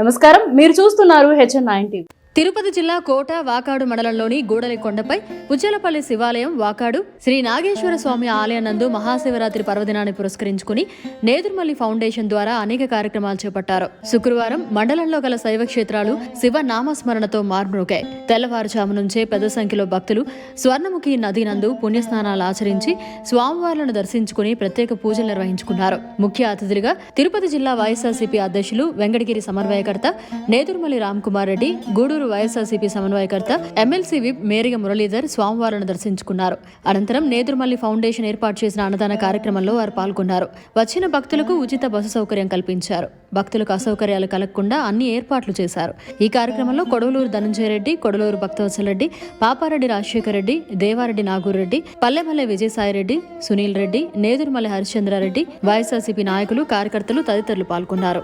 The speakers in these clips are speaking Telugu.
నమస్కారం, మీరు చూస్తున్నారు HN9 టీవీ. తిరుపతి జిల్లా కోట వాకాడు మండలంలోని గూడలి కొండపై పుచ్చలపల్లి శివాలయం వాకాడు శ్రీ నాగేశ్వర స్వామి ఆలయం నందు మహాశివరాత్రి పర్వదినాన్ని పురస్కరించుకుని నేదుర్మల్లి ఫౌండేషన్ ద్వారా అనేక కార్యక్రమాలు చేపట్టారు. శుక్రవారం మండలంలో గల శైవ క్షేత్రాలు శివ నామస్మరణతో మార్మోగాయి. తెల్లవారుజాము నుంచే పెద్ద సంఖ్యలో భక్తులు స్వర్ణముఖి నది నందు పుణ్యస్నానాలు ఆచరించి స్వామివార్లను దర్శించుకుని ప్రత్యేక పూజలు నిర్వహించుకున్నారు. ముఖ్య అతిథులుగా తిరుపతి జిల్లా వైఎస్ఆర్సీపీ అధ్యక్షులు వెంకటగిరి సమన్వయకర్త నేదుర్మల్లి రామ్కుమార్ రెడ్డి, గూడూరు వైఎస్ఆర్సీపీ సమన్వయకర్త ఎమ్మెల్సీ విప్ మేరిగ మురళీధర్ స్వామివారిని దర్శించుకున్నారు. అనంతరం నేదుర్మల్లి ఫౌండేషన్ ఏర్పాటు చేసిన అన్నదాన కార్యక్రమంలో వారు పాల్గొన్నారు. వచ్చిన భక్తులకు ఉచిత బస్సు సౌకర్యం కల్పించారు. భక్తులకు అసౌకర్యాలు కలగకుండా అన్ని ఏర్పాట్లు చేశారు. ఈ కార్యక్రమంలో కొడవలూరు ధనంజయ రెడ్డి, కొడవలూరు భక్తవత్సల రెడ్డి, పాపారెడ్డి రాజశేఖర రెడ్డి, దేవారెడ్డి నాగూరెడ్డి, పల్లెమల్లె విజయసాయిరెడ్డి, సునీల్ రెడ్డి, నేదుర్మల్లి హరిశ్చంద్రారెడ్డి, వైఎస్ఆర్సీపీ నాయకులు, కార్యకర్తలు తదితరులు పాల్గొన్నారు.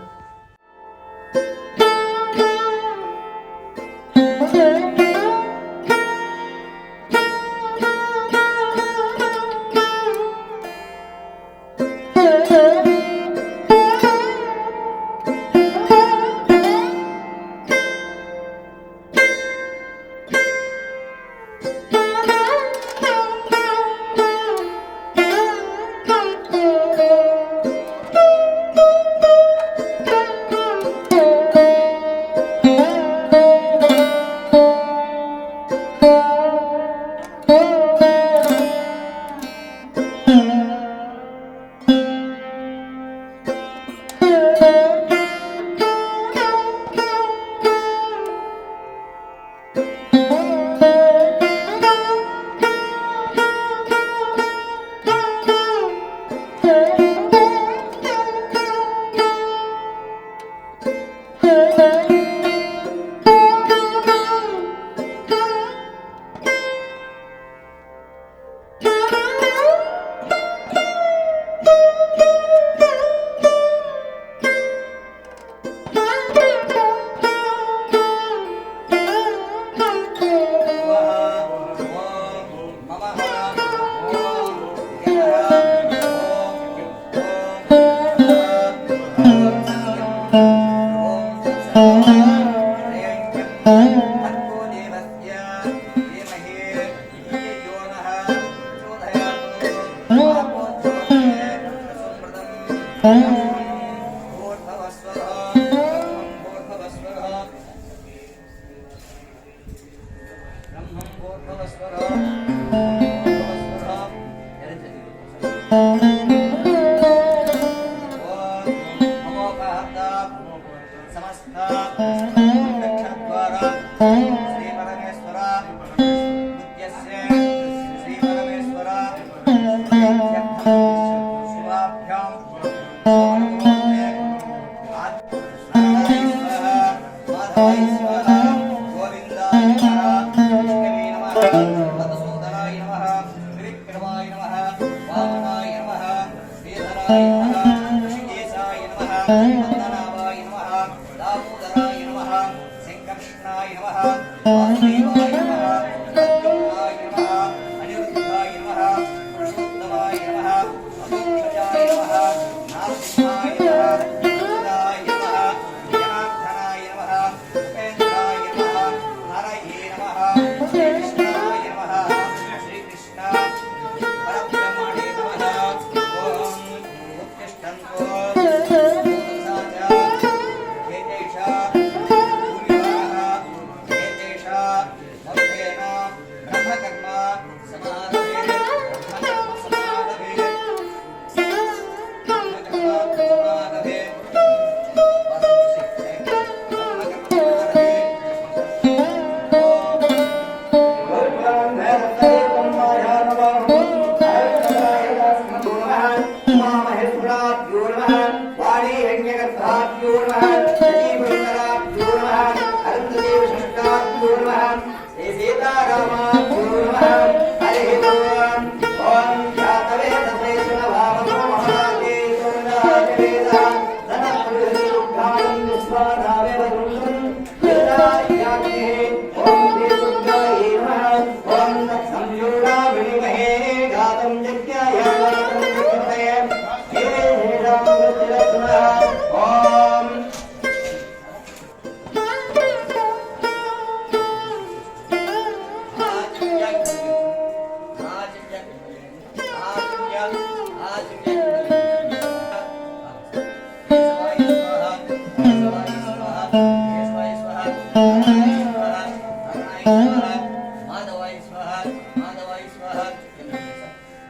మాధవాయ స్వాహ మాధవాయ స్వాహ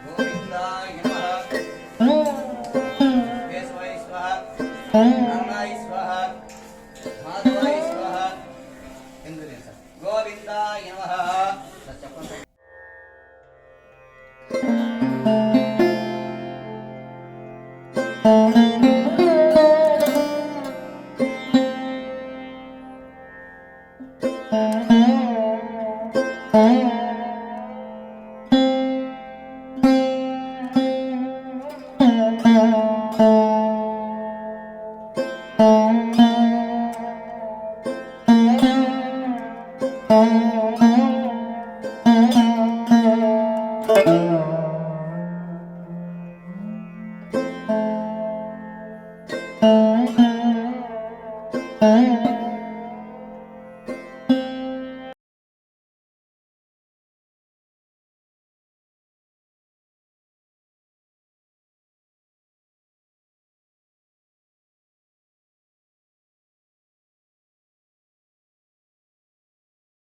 గోవిందాయ నమః కేశవాయ స్వాహ నారాయణ స్వాహ మాధవాయ